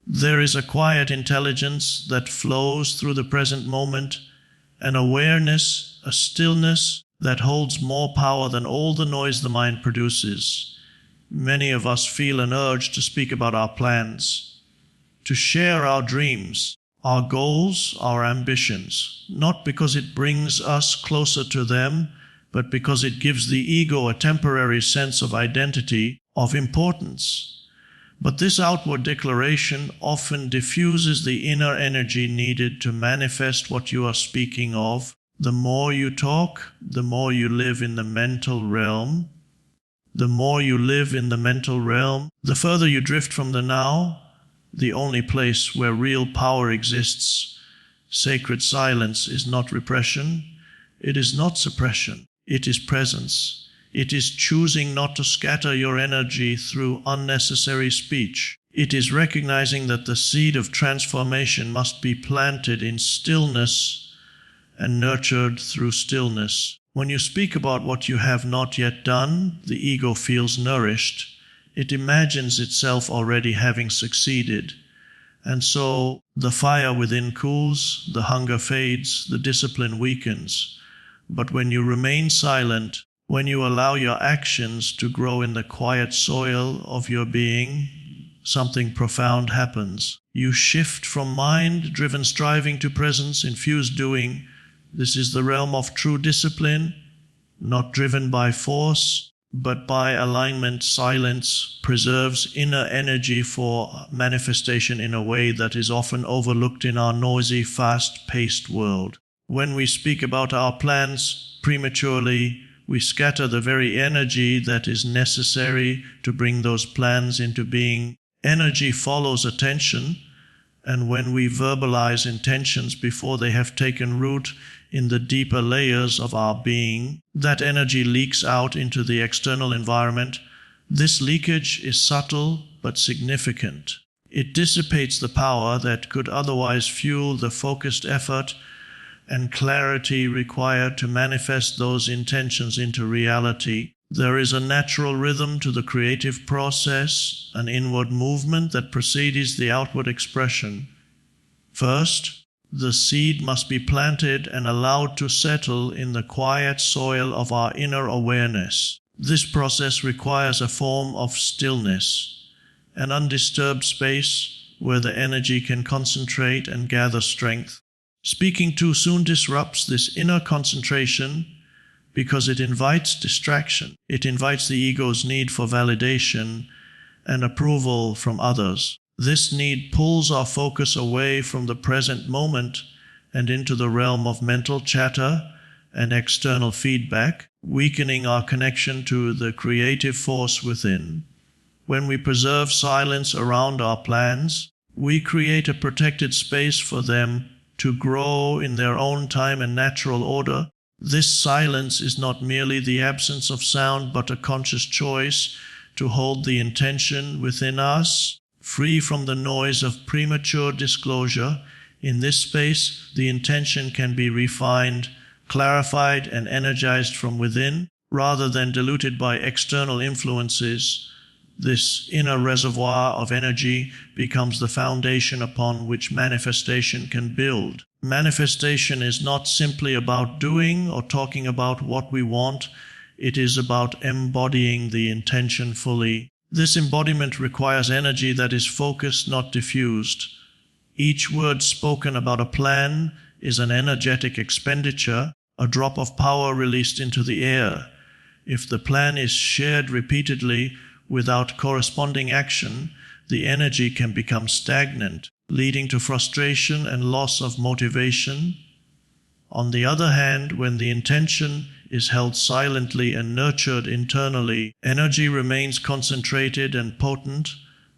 There is a quiet intelligence that flows through the present moment, an awareness, a stillness that holds more power than all the noise the mind produces. Many of us feel an urge to speak about our plans, to share our dreams, our goals, our ambitions, not because it brings us closer to them, but because it gives the ego a temporary sense of identity, of importance. But this outward declaration often diffuses the inner energy needed to manifest what you are speaking of. The more you talk, the more you live in the mental realm. The more you live in the mental realm, the further you drift from the now, the only place where real power exists. Sacred silence is not repression. It is not suppression. It is presence. It is choosing not to scatter your energy through unnecessary speech. It is recognizing that the seed of transformation must be planted in stillness and nurtured through stillness. When you speak about what you have not yet done, the ego feels nourished. It imagines itself already having succeeded. And so the fire within cools, the hunger fades, the discipline weakens. But when you remain silent, when you allow your actions to grow in the quiet soil of your being, something profound happens. You shift from mind-driven striving to presence-infused doing. This is the realm of true discipline, not driven by force, but by alignment. Silence preserves inner energy for manifestation in a way that is often overlooked in our noisy, fast-paced world. When we speak about our plans prematurely, we scatter the very energy that is necessary to bring those plans into being. Energy follows attention, and when we verbalize intentions before they have taken root in the deeper layers of our being, that energy leaks out into the external environment. This leakage is subtle but significant. It dissipates the power that could otherwise fuel the focused effort and clarity required to manifest those intentions into reality. There is a natural rhythm to the creative process, an inward movement that precedes the outward expression. First, the seed must be planted and allowed to settle in the quiet soil of our inner awareness. This process requires a form of stillness, an undisturbed space where the energy can concentrate and gather strength. Speaking too soon disrupts this inner concentration because it invites distraction. It invites the ego's need for validation and approval from others. This need pulls our focus away from the present moment and into the realm of mental chatter and external feedback, weakening our connection to the creative force within. When we preserve silence around our plans, we create a protected space for them to grow in their own time and natural order. This silence is not merely the absence of sound, but a conscious choice to hold the intention within us, free from the noise of premature disclosure. In this space, the intention can be refined, clarified, and energized from within, rather than diluted by external influences. This inner reservoir of energy becomes the foundation upon which manifestation can build. Manifestation is not simply about doing or talking about what we want. It is about embodying the intention fully. This embodiment requires energy that is focused, not diffused. Each word spoken about a plan is an energetic expenditure, a drop of power released into the air. If the plan is shared repeatedly without corresponding action, the energy can become stagnant, leading to frustration and loss of motivation. On the other hand, when the intention is held silently and nurtured internally, energy remains concentrated and potent,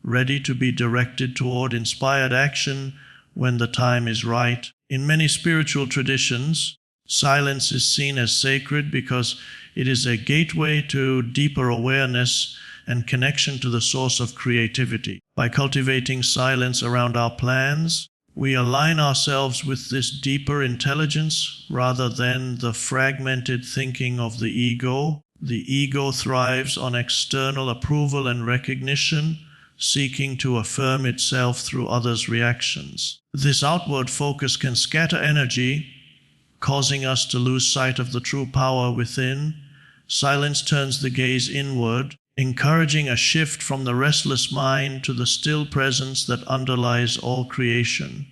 ready to be directed toward inspired action when the time is right. In many spiritual traditions, silence is seen as sacred because it is a gateway to deeper awareness and connection to the source of creativity. By cultivating silence around our plans, we align ourselves with this deeper intelligence rather than the fragmented thinking of the ego. The ego thrives on external approval and recognition. seeking to affirm itself through others' reactions. This outward focus can scatter energy, causing us to lose sight of the true power within. Silence turns the gaze inward, encouraging a shift from the restless mind to the still presence that underlies all creation.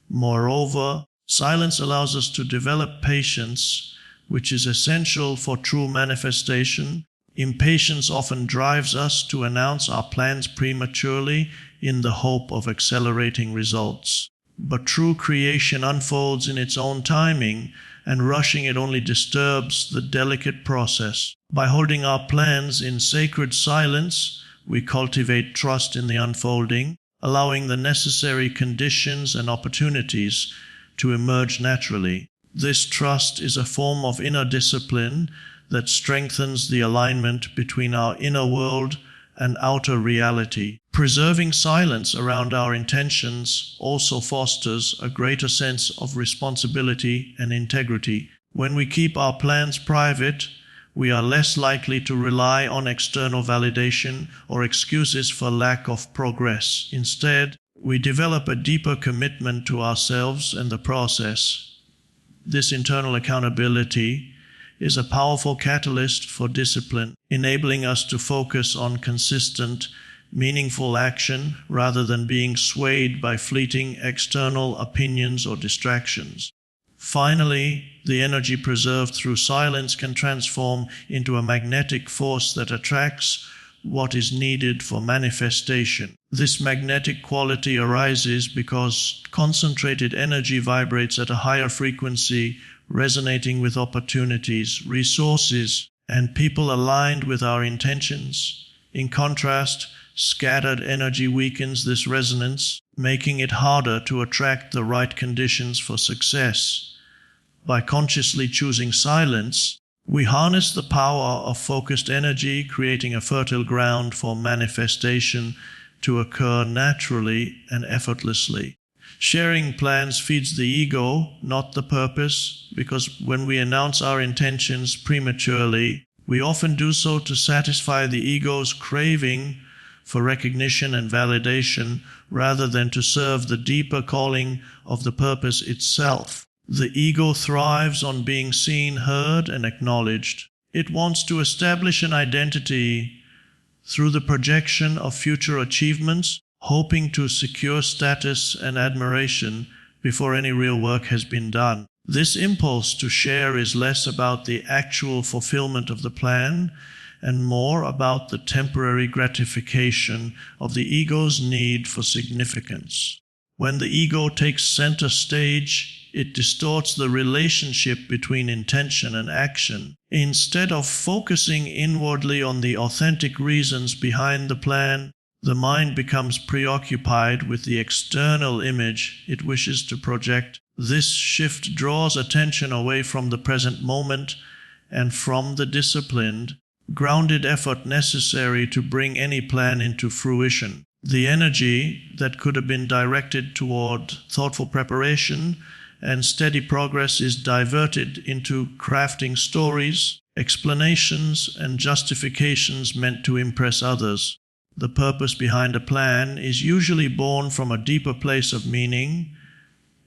Moreover, silence allows us to develop patience, which is essential for true manifestation. Impatience often drives us to announce our plans prematurely in the hope of accelerating results. But true creation unfolds in its own timing, and rushing it only disturbs the delicate process. By holding our plans in sacred silence, we cultivate trust in the unfolding, allowing the necessary conditions and opportunities to emerge naturally. This trust is a form of inner discipline that strengthens the alignment between our inner world and outer reality. Preserving silence around our intentions also fosters a greater sense of responsibility and integrity. When we keep our plans private, we are less likely to rely on external validation or excuses for lack of progress. Instead, we develop a deeper commitment to ourselves and the process. This internal accountability is a powerful catalyst for discipline, enabling us to focus on consistent, meaningful action rather than being swayed by fleeting external opinions or distractions. Finally, the energy preserved through silence can transform into a magnetic force that attracts what is needed for manifestation. This magnetic quality arises because concentrated energy vibrates at a higher frequency, resonating with opportunities, resources, and people aligned with our intentions. In contrast, scattered energy weakens this resonance, making it harder to attract the right conditions for success. By consciously choosing silence, we harness the power of focused energy, creating a fertile ground for manifestation to occur naturally and effortlessly. Sharing plans feeds the ego, not the purpose, because when we announce our intentions prematurely, we often do so to satisfy the ego's craving for recognition and validation rather than to serve the deeper calling of the purpose itself. The ego thrives on being seen, heard, and acknowledged. It wants to establish an identity through the projection of future achievements, hoping to secure status and admiration before any real work has been done. This impulse to share is less about the actual fulfillment of the plan and more about the temporary gratification of the ego's need for significance. When the ego takes center stage, it distorts the relationship between intention and action. Instead of focusing inwardly on the authentic reasons behind the plan, the mind becomes preoccupied with the external image it wishes to project. This shift draws attention away from the present moment and from the disciplined, grounded effort necessary to bring any plan into fruition. The energy that could have been directed toward thoughtful preparation and steady progress is diverted into crafting stories, explanations, and justifications meant to impress others. The purpose behind a plan is usually born from a deeper place of meaning,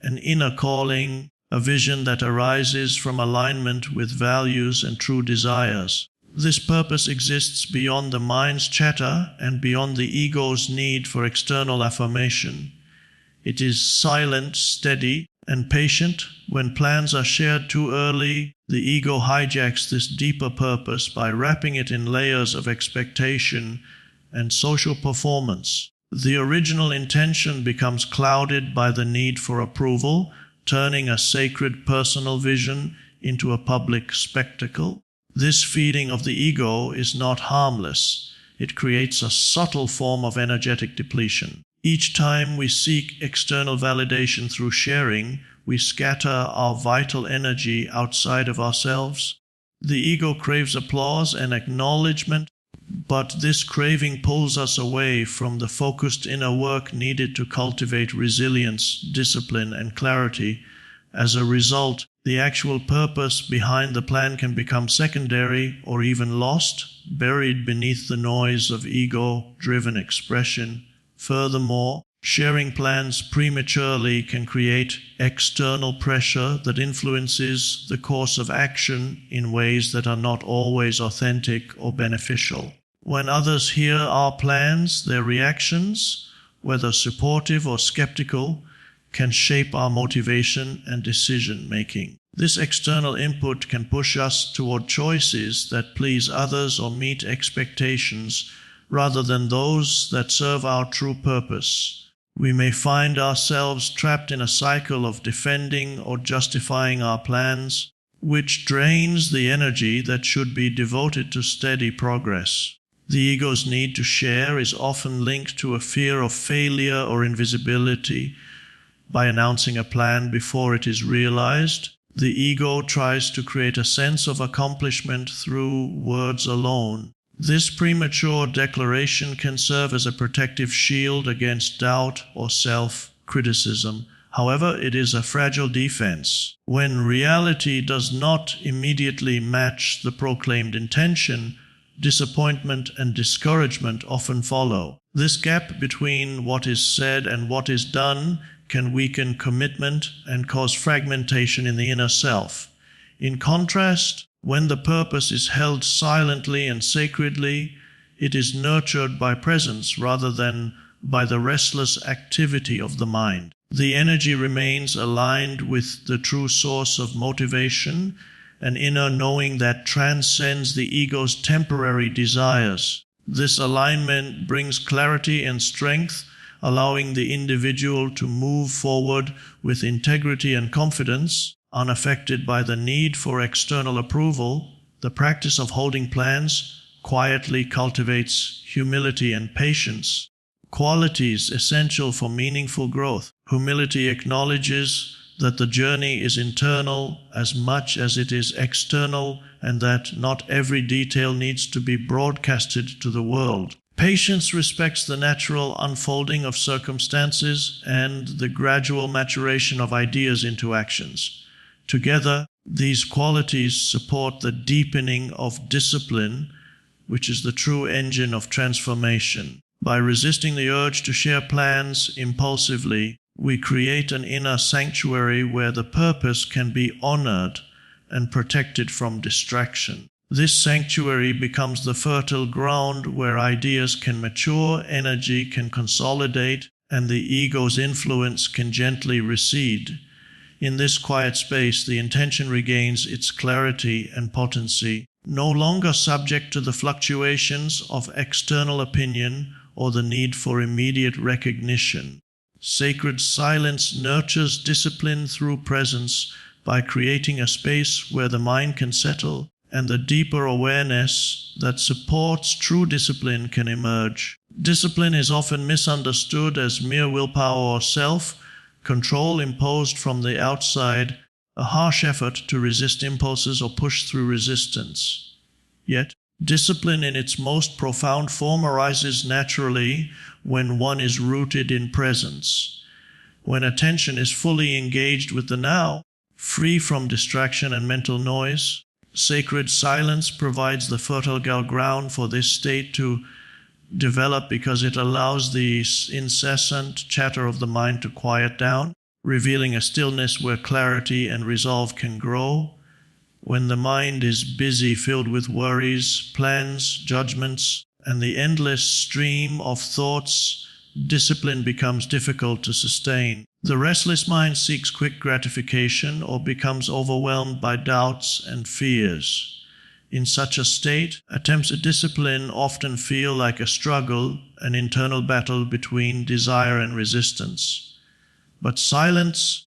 an inner calling, a vision that arises from alignment with values and true desires. This purpose exists beyond the mind's chatter and beyond the ego's need for external affirmation. It is silent, steady, and patient. When plans are shared too early, the ego hijacks this deeper purpose by wrapping it in layers of expectation and social performance. The original intention becomes clouded by the need for approval, turning a sacred personal vision into a public spectacle. This feeding of the ego is not harmless. It creates a subtle form of energetic depletion. Each time we seek external validation through sharing, we scatter our vital energy outside of ourselves. The ego craves applause and acknowledgement, but this craving pulls us away from the focused inner work needed to cultivate resilience, discipline, and clarity. As a result, The actual purpose behind the plan can become secondary or even lost, buried beneath the noise of ego-driven expression. Furthermore, sharing plans prematurely can create external pressure that influences the course of action in ways that are not always authentic or beneficial. When others hear our plans, their reactions, whether supportive or skeptical, can shape our motivation and decision-making. This external input can push us toward choices that please others or meet expectations rather than those that serve our true purpose. We may find ourselves trapped in a cycle of defending or justifying our plans, which drains the energy that should be devoted to steady progress. The ego's need to share is often linked to a fear of failure or invisibility. By announcing a plan before it is realized, the ego tries to create a sense of accomplishment through words alone. This premature declaration can serve as a protective shield against doubt or self-criticism. However, it is a fragile defense. When reality does not immediately match the proclaimed intention, disappointment and discouragement often follow. This gap between what is said and what is done can weaken commitment and cause fragmentation in the inner self. In contrast, when the purpose is held silently and sacredly, it is nurtured by presence rather than by the restless activity of the mind. The energy remains aligned with the true source of motivation, an inner knowing that transcends the ego's temporary desires. This alignment brings clarity and strength, allowing the individual to move forward with integrity and confidence, unaffected by the need for external approval. The practice of holding plans quietly cultivates humility and patience, qualities essential for meaningful growth. Humility acknowledges that the journey is internal as much as it is external, and that not every detail needs to be broadcasted to the world. Patience respects the natural unfolding of circumstances and the gradual maturation of ideas into actions. Together, these qualities support the deepening of discipline, which is the true engine of transformation. By resisting the urge to share plans impulsively, we create an inner sanctuary where the purpose can be honored and protected from distraction. This sanctuary becomes the fertile ground where ideas can mature, energy can consolidate, and the ego's influence can gently recede. In this quiet space, the intention regains its clarity and potency, no longer subject to the fluctuations of external opinion or the need for immediate recognition. Sacred silence nurtures discipline through presence by creating a space where the mind can settle and the deeper awareness that supports true discipline can emerge. Discipline is often misunderstood as mere willpower or self-control imposed from the outside, a harsh effort to resist impulses or push through resistance. Yet, discipline in its most profound form arises naturally when one is rooted in presence. When attention is fully engaged with the now, free from distraction and mental noise, sacred silence provides the fertile ground for this state to develop because it allows the incessant chatter of the mind to quiet down, revealing a stillness where clarity and resolve can grow. When the mind is busy, filled with worries, plans, judgments, and the endless stream of thoughts, discipline becomes difficult to sustain. The restless mind seeks quick gratification or becomes overwhelmed by doubts and fears. In such a state, attempts at discipline often feel like a struggle, an internal battle between desire and resistance. But silence,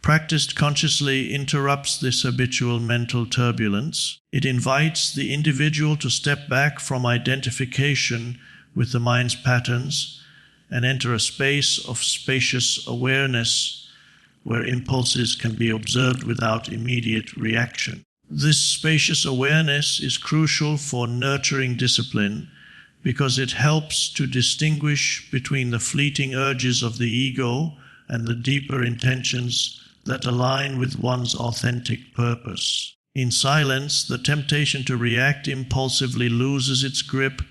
practiced consciously, interrupts this habitual mental turbulence. It invites the individual to step back from identification with the mind's patterns and enter a space of spacious awareness where impulses can be observed without immediate reaction. This spacious awareness is crucial for nurturing discipline because it helps to distinguish between the fleeting urges of the ego and the deeper intentions that align with one's authentic purpose. In silence, the temptation to react impulsively loses its grip.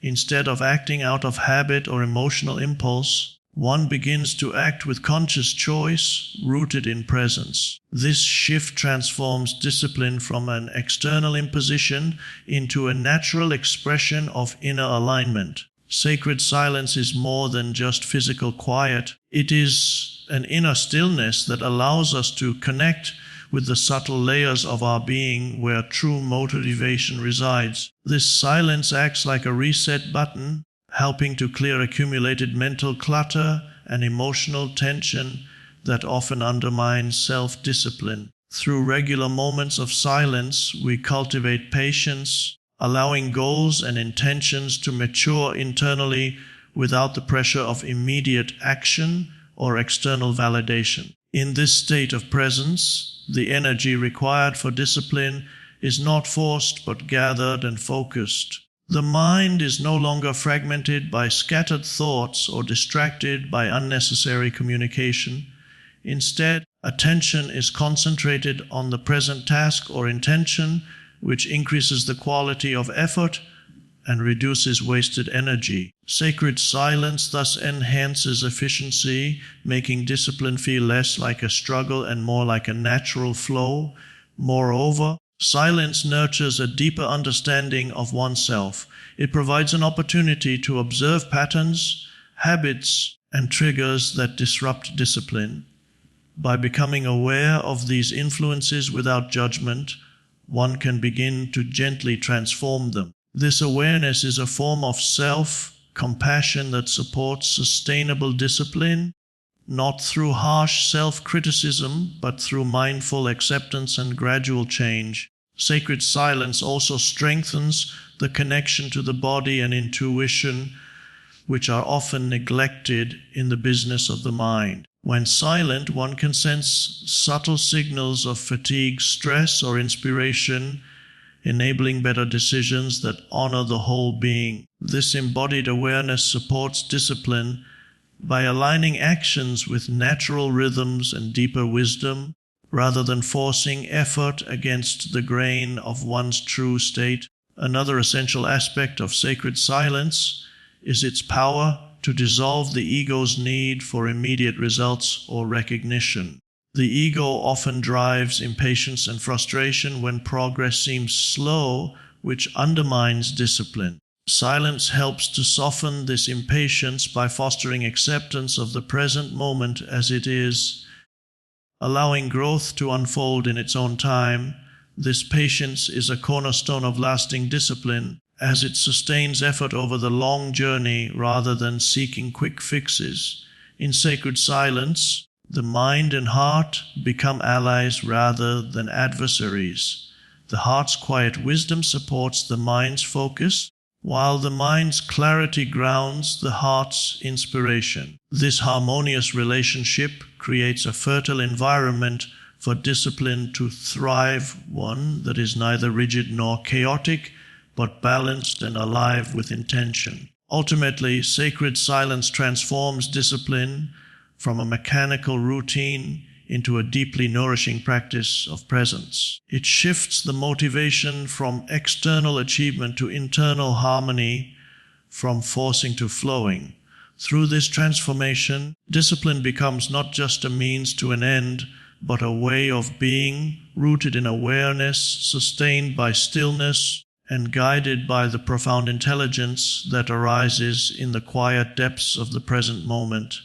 Instead of acting out of habit or emotional impulse, one begins to act with conscious choice, rooted in presence. This shift transforms discipline from an external imposition into a natural expression of inner alignment. Sacred silence is more than just physical quiet. It is an inner stillness that allows us to connect with the subtle layers of our being where true motivation resides. This silence acts like a reset button, helping to clear accumulated mental clutter and emotional tension that often undermines self-discipline. Through regular moments of silence, we cultivate patience, allowing goals and intentions to mature internally without the pressure of immediate action or external validation. In this state of presence, the energy required for discipline is not forced but gathered and focused. The mind is no longer fragmented by scattered thoughts or distracted by unnecessary communication. Instead, attention is concentrated on the present task or intention, which increases the quality of effort and reduces wasted energy. Sacred silence thus enhances efficiency, making discipline feel less like a struggle and more like a natural flow. Moreover, silence nurtures a deeper understanding of oneself. It provides an opportunity to observe patterns, habits, and triggers that disrupt discipline. By becoming aware of these influences without judgment, one can begin to gently transform them. This awareness is a form of self-compassion that supports sustainable discipline, not through harsh self-criticism, but through mindful acceptance and gradual change. Sacred silence also strengthens the connection to the body and intuition, which are often neglected in the business of the mind. When silent, one can sense subtle signals of fatigue, stress, or inspiration, enabling better decisions that honor the whole being. This embodied awareness supports discipline by aligning actions with natural rhythms and deeper wisdom, rather than forcing effort against the grain of one's true state. Another essential aspect of sacred silence is its power to dissolve the ego's need for immediate results or recognition. The ego often drives impatience and frustration when progress seems slow, which undermines discipline. Silence helps to soften this impatience by fostering acceptance of the present moment as it is, allowing growth to unfold in its own time. This patience is a cornerstone of lasting discipline, as it sustains effort over the long journey rather than seeking quick fixes. In sacred silence, the mind and heart become allies rather than adversaries. The heart's quiet wisdom supports the mind's focus, while the mind's clarity grounds the heart's inspiration. This harmonious relationship creates a fertile environment for discipline to thrive, one that is neither rigid nor chaotic, but balanced and alive with intention. Ultimately, sacred silence transforms discipline from a mechanical routine into a deeply nourishing practice of presence. It shifts the motivation from external achievement to internal harmony, from forcing to flowing. Through this transformation, discipline becomes not just a means to an end, but a way of being, rooted in awareness, sustained by stillness, and guided by the profound intelligence that arises in the quiet depths of the present moment.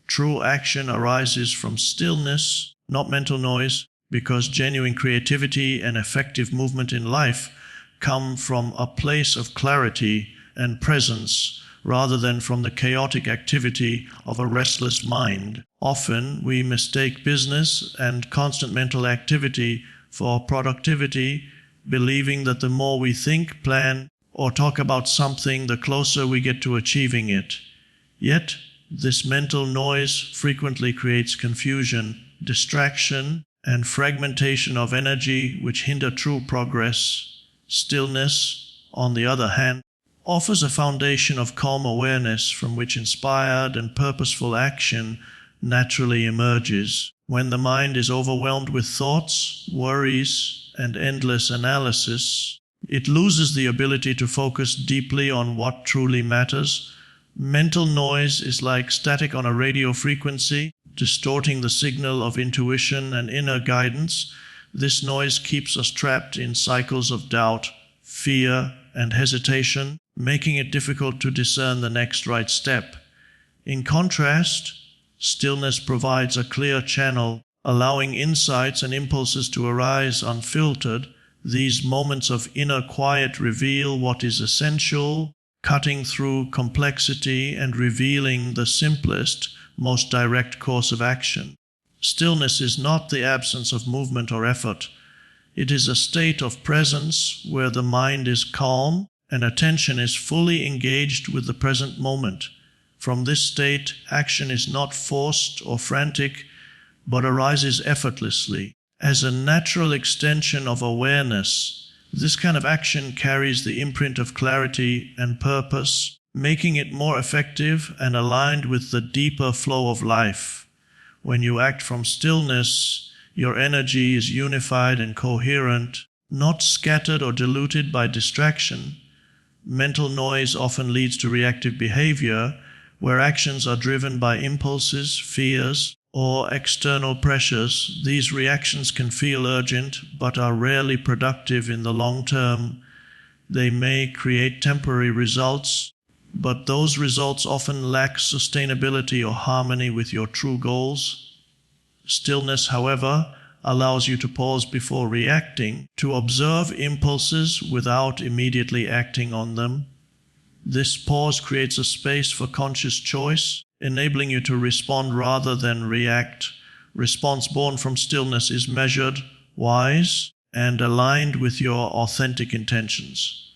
True action arises from stillness, not mental noise, because genuine creativity and effective movement in life come from a place of clarity and presence rather than from the chaotic activity of a restless mind. Often we mistake business and constant mental activity for productivity, believing that the more we think, plan, or talk about something, the closer we get to achieving it. Yet, this mental noise frequently creates confusion, distraction, and fragmentation of energy which hinder true progress. Stillness, on the other hand, offers a foundation of calm awareness from which inspired and purposeful action naturally emerges. When the mind is overwhelmed with thoughts, worries, and endless analysis, it loses the ability to focus deeply on what truly matters. Mental noise is like static on a radio frequency, distorting the signal of intuition and inner guidance. This noise keeps us trapped in cycles of doubt, fear, and hesitation, making it difficult to discern the next right step. In contrast, stillness provides a clear channel, allowing insights and impulses to arise unfiltered. These moments of inner quiet reveal what is essential, cutting through complexity and revealing the simplest, most direct course of action. Stillness is not the absence of movement or effort. It is a state of presence where the mind is calm and attention is fully engaged with the present moment. From this state, action is not forced or frantic, but arises effortlessly. As a natural extension of awareness, this kind of action carries the imprint of clarity and purpose, making it more effective and aligned with the deeper flow of life. When you act from stillness, your energy is unified and coherent, not scattered or diluted by distraction. Mental noise often leads to reactive behavior, where actions are driven by impulses, fears, or external pressures. These reactions can feel urgent, but are rarely productive in the long term. They may create temporary results, but those results often lack sustainability or harmony with your true goals. Stillness, however, allows you to pause before reacting, to observe impulses without immediately acting on them. This pause creates a space for conscious choice, enabling you to respond rather than react. Response born from stillness is measured, wise, and aligned with your authentic intentions.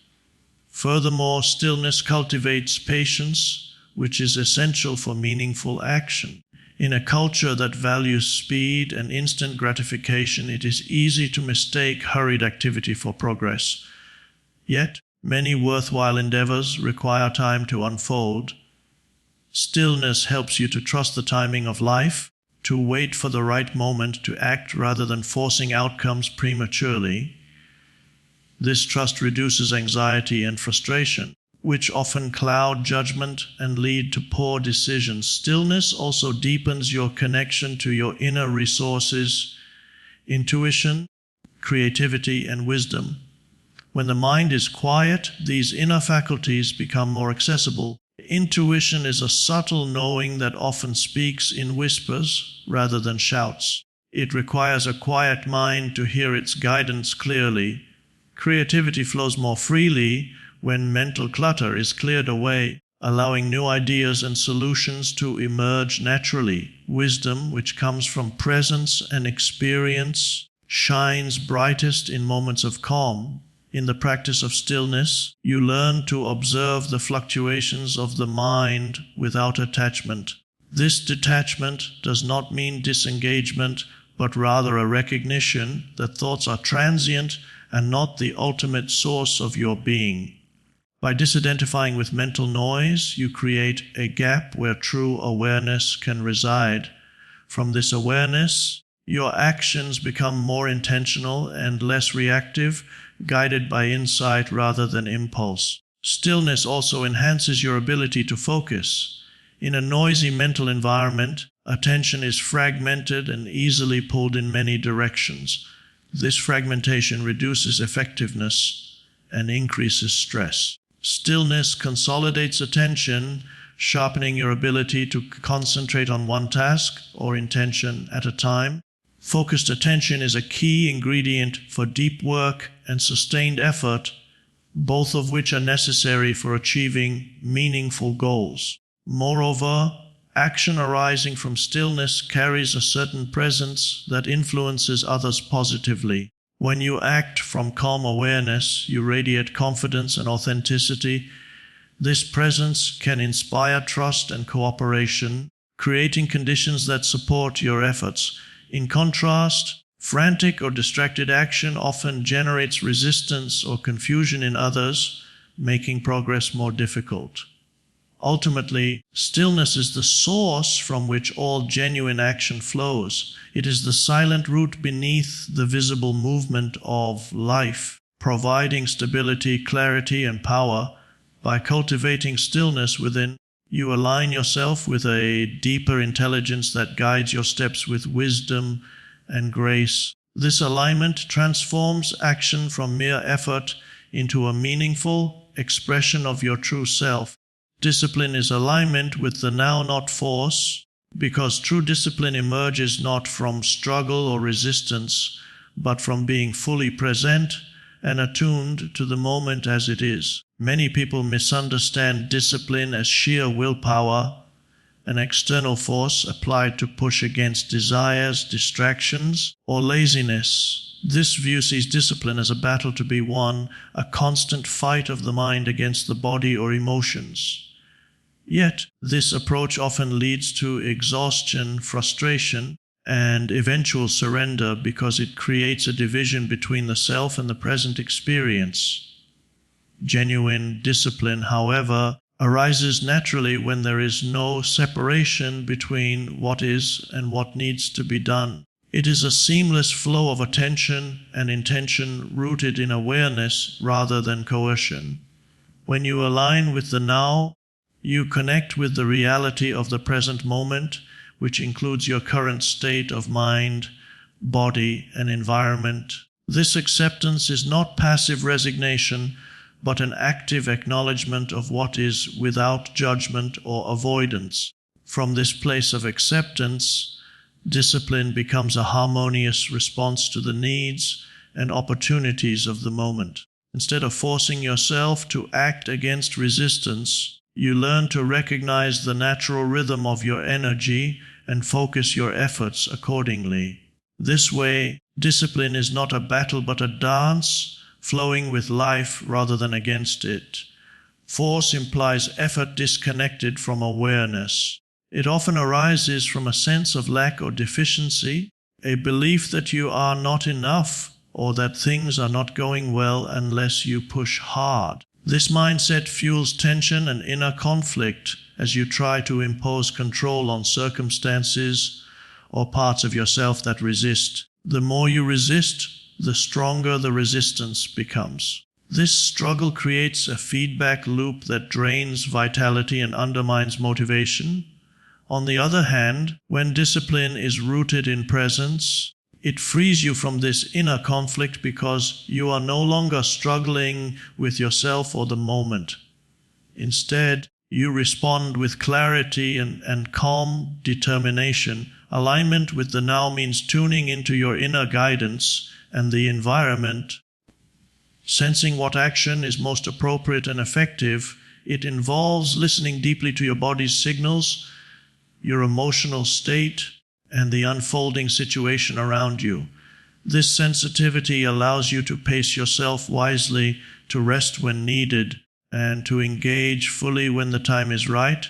Furthermore, stillness cultivates patience, which is essential for meaningful action. In a culture that values speed and instant gratification, it is easy to mistake hurried activity for progress. Yet, many worthwhile endeavors require time to unfold. Stillness helps you to trust the timing of life, to wait for the right moment to act rather than forcing outcomes prematurely. This trust reduces anxiety and frustration, which often cloud judgment and lead to poor decisions. Stillness also deepens your connection to your inner resources, intuition, creativity, and wisdom. When the mind is quiet, these inner faculties become more accessible. Intuition is a subtle knowing that often speaks in whispers rather than shouts. It requires a quiet mind to hear its guidance clearly. Creativity flows more freely when mental clutter is cleared away, allowing new ideas and solutions to emerge naturally. Wisdom, which comes from presence and experience, shines brightest in moments of calm. In the practice of stillness, you learn to observe the fluctuations of the mind without attachment. This detachment does not mean disengagement, but rather a recognition that thoughts are transient and not the ultimate source of your being. By disidentifying with mental noise, you create a gap where true awareness can reside. From this awareness, your actions become more intentional and less reactive, guided by insight rather than impulse. Stillness also enhances your ability to focus. In a noisy mental environment, attention is fragmented and easily pulled in many directions. This fragmentation reduces effectiveness and increases stress. Stillness consolidates attention, sharpening your ability to concentrate on one task or intention at a time. Focused attention is a key ingredient for deep work and sustained effort, both of which are necessary for achieving meaningful goals. Moreover, action arising from stillness carries a certain presence that influences others positively. When you act from calm awareness, you radiate confidence and authenticity. This presence can inspire trust and cooperation, creating conditions that support your efforts. In contrast, frantic or distracted action often generates resistance or confusion in others, making progress more difficult. Ultimately, stillness is the source from which all genuine action flows. It is the silent root beneath the visible movement of life, providing stability, clarity, and power. By cultivating stillness within, you align yourself with a deeper intelligence that guides your steps with wisdom and grace. This alignment transforms action from mere effort into a meaningful expression of your true self. Discipline is alignment with the now, not force, because true discipline emerges not from struggle or resistance, but from being fully present and attuned to the moment as it is. Many people misunderstand discipline as sheer willpower, an external force applied to push against desires, distractions, or laziness. This view sees discipline as a battle to be won, a constant fight of the mind against the body or emotions. Yet, this approach often leads to exhaustion, frustration, and eventual surrender because it creates a division between the self and the present experience. Genuine discipline, however, arises naturally when there is no separation between what is and what needs to be done. It is a seamless flow of attention and intention rooted in awareness rather than coercion. When you align with the now, you connect with the reality of the present moment, which includes your current state of mind, body, and environment. This acceptance is not passive resignation, but an active acknowledgement of what is without judgment or avoidance. From this place of acceptance, discipline becomes a harmonious response to the needs and opportunities of the moment. Instead of forcing yourself to act against resistance, you learn to recognize the natural rhythm of your energy and focus your efforts accordingly. This way, discipline is not a battle but a dance, flowing with life rather than against it. Force implies effort disconnected from awareness. It often arises from a sense of lack or deficiency, a belief that you are not enough or that things are not going well unless you push hard. This mindset fuels tension and inner conflict as you try to impose control on circumstances or parts of yourself that resist. The more you resist, the stronger the resistance becomes. This struggle creates a feedback loop that drains vitality and undermines motivation. On the other hand, when discipline is rooted in presence, it frees you from this inner conflict because you are no longer struggling with yourself or the moment. Instead, you respond with clarity and calm determination. Alignment with the now means tuning into your inner guidance and the environment, sensing what action is most appropriate and effective. It involves listening deeply to your body's signals, your emotional state, and the unfolding situation around you. This sensitivity allows you to pace yourself wisely, to rest when needed, and to engage fully when the time is right.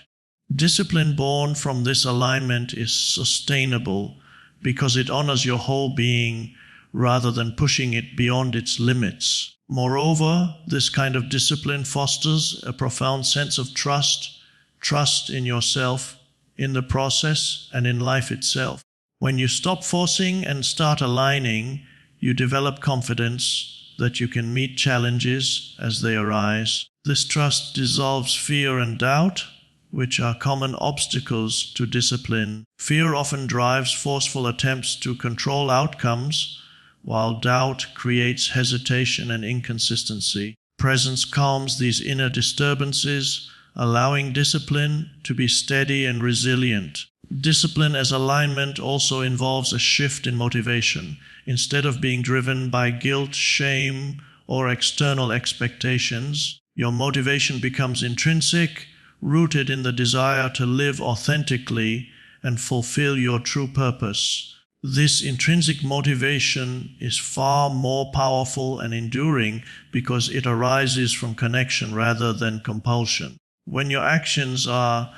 Discipline born from this alignment is sustainable because it honors your whole being rather than pushing it beyond its limits. Moreover, this kind of discipline fosters a profound sense of trust in yourself, in the process, and in life itself. When you stop forcing and start aligning, you develop confidence that you can meet challenges as they arise. This trust dissolves fear and doubt, which are common obstacles to discipline. Fear often drives forceful attempts to control outcomes, while doubt creates hesitation and inconsistency. Presence calms these inner disturbances, allowing discipline to be steady and resilient. Discipline as alignment also involves a shift in motivation. Instead of being driven by guilt, shame, or external expectations, your motivation becomes intrinsic, rooted in the desire to live authentically and fulfill your true purpose. This intrinsic motivation is far more powerful and enduring because it arises from connection rather than compulsion. When your actions are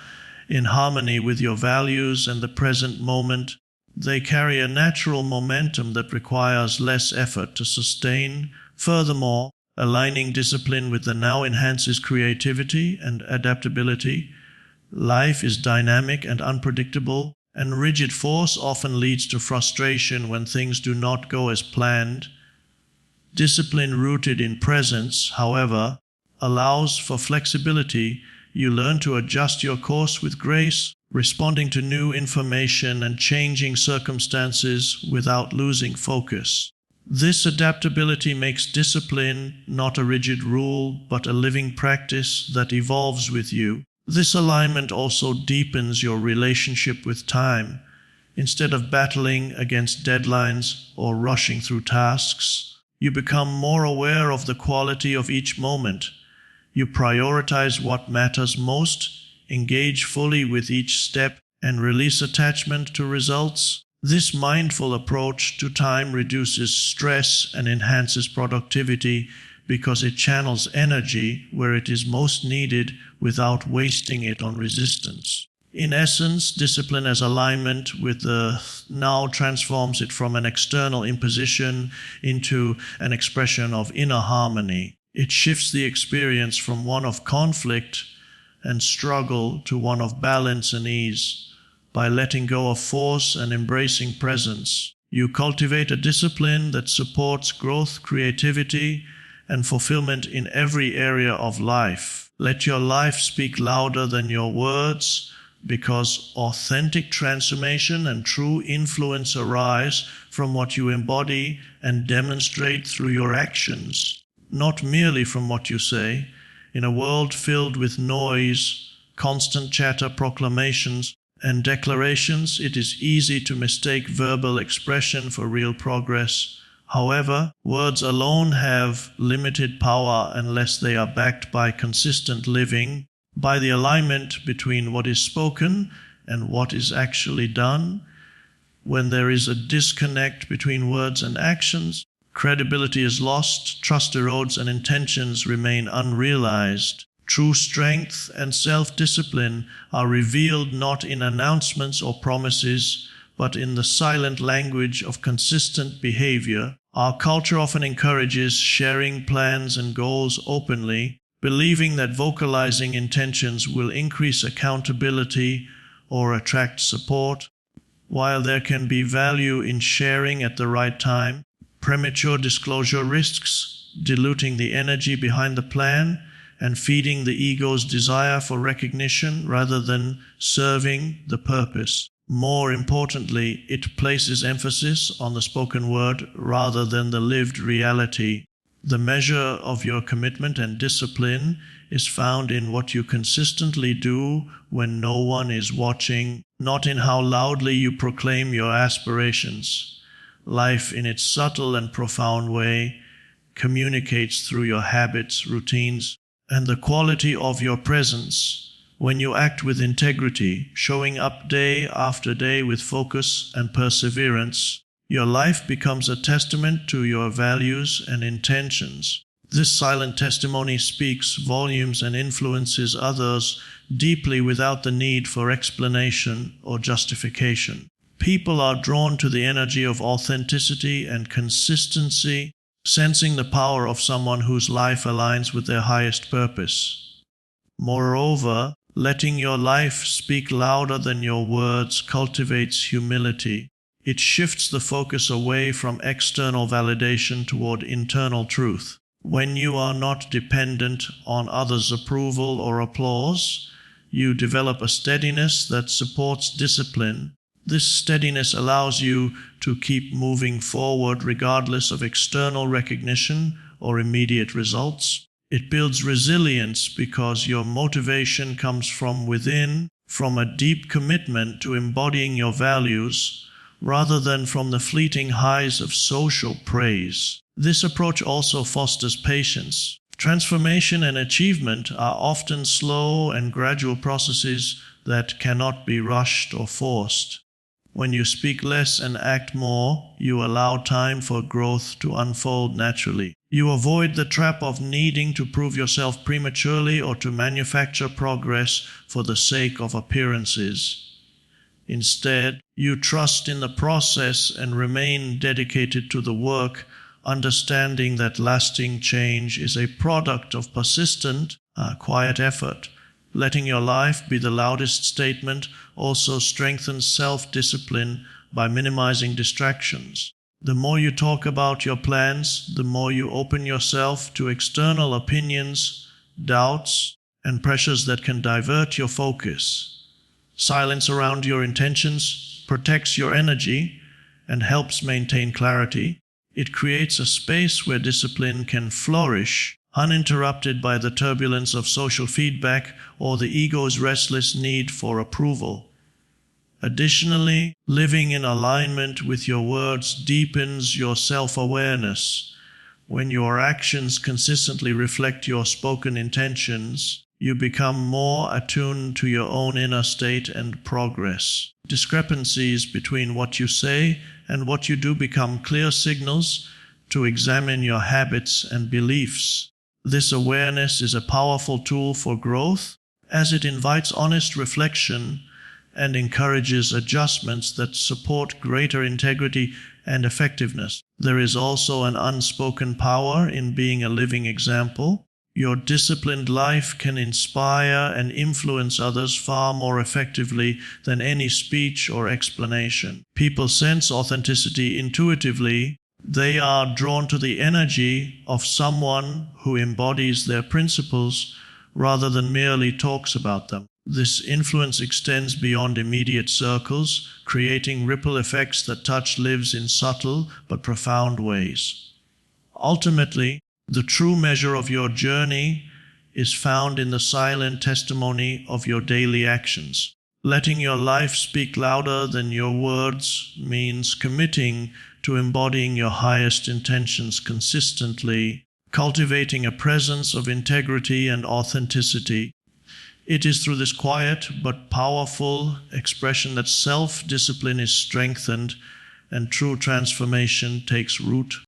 in harmony with your values and the present moment, they carry a natural momentum that requires less effort to sustain. Furthermore, aligning discipline with the now enhances creativity and adaptability. Life is dynamic and unpredictable, and rigid force often leads to frustration when things do not go as planned. Discipline rooted in presence, however, allows for flexibility. You learn to adjust your course with grace, responding to new information and changing circumstances without losing focus. This adaptability makes discipline not a rigid rule, but a living practice that evolves with you. This alignment also deepens your relationship with time. Instead of battling against deadlines or rushing through tasks, you become more aware of the quality of each moment. You prioritize what matters most, engage fully with each step, and release attachment to results. This mindful approach to time reduces stress and enhances productivity because it channels energy where it is most needed without wasting it on resistance. In essence, discipline as alignment with the now transforms it from an external imposition into an expression of inner harmony. It shifts the experience from one of conflict and struggle to one of balance and ease. By letting go of force and embracing presence, you cultivate a discipline that supports growth, creativity, and fulfillment in every area of life. Let your life speak louder than your words, because authentic transformation and true influence arise from what you embody and demonstrate through your actions, not merely from what you say. In a world filled with noise, constant chatter, proclamations, and declarations, it is easy to mistake verbal expression for real progress. However, words alone have limited power unless they are backed by consistent living. By the alignment between what is spoken and what is actually done, when there is a disconnect between words and actions, credibility is lost, trust erodes, and intentions remain unrealized. True strength and self-discipline are revealed not in announcements or promises, but in the silent language of consistent behavior. Our culture often encourages sharing plans and goals openly, believing that vocalizing intentions will increase accountability or attract support. While there can be value in sharing at the right time, premature disclosure risks diluting the energy behind the plan and feeding the ego's desire for recognition rather than serving the purpose. More importantly, it places emphasis on the spoken word rather than the lived reality. The measure of your commitment and discipline is found in what you consistently do when no one is watching, not in how loudly you proclaim your aspirations. Life, in its subtle and profound way, communicates through your habits, routines, and the quality of your presence. When you act with integrity, showing up day after day with focus and perseverance, your life becomes a testament to your values and intentions. This silent testimony speaks volumes and influences others deeply without the need for explanation or justification. People are drawn to the energy of authenticity and consistency, sensing the power of someone whose life aligns with their highest purpose. Moreover, letting your life speak louder than your words cultivates humility. It shifts the focus away from external validation toward internal truth. When you are not dependent on others' approval or applause, you develop a steadiness that supports discipline. This steadiness allows you to keep moving forward regardless of external recognition or immediate results. It builds resilience because your motivation comes from within, from a deep commitment to embodying your values, rather than from the fleeting highs of social praise. This approach also fosters patience. Transformation and achievement are often slow and gradual processes that cannot be rushed or forced. When you speak less and act more, you allow time for growth to unfold naturally. You avoid the trap of needing to prove yourself prematurely or to manufacture progress for the sake of appearances. Instead, you trust in the process and remain dedicated to the work, understanding that lasting change is a product of persistent, quiet effort. Letting your life be the loudest statement also strengthens self-discipline by minimizing distractions. The more you talk about your plans, the more you open yourself to external opinions, doubts, and pressures that can divert your focus. Silence around your intentions protects your energy and helps maintain clarity. It creates a space where discipline can flourish, uninterrupted by the turbulence of social feedback or the ego's restless need for approval. Additionally, living in alignment with your words deepens your self-awareness. When your actions consistently reflect your spoken intentions, you become more attuned to your own inner state and progress. Discrepancies between what you say and what you do become clear signals to examine your habits and beliefs. This awareness is a powerful tool for growth, as it invites honest reflection and encourages adjustments that support greater integrity and effectiveness. There is also an unspoken power in being a living example. Your disciplined life can inspire and influence others far more effectively than any speech or explanation. People sense authenticity intuitively. They are drawn to the energy of someone who embodies their principles rather than merely talks about them. This influence extends beyond immediate circles, creating ripple effects that touch lives in subtle but profound ways. Ultimately, the true measure of your journey is found in the silent testimony of your daily actions. Letting your life speak louder than your words means committing to embodying your highest intentions consistently, cultivating a presence of integrity and authenticity. It is through this quiet but powerful expression that self-discipline is strengthened and true transformation takes root.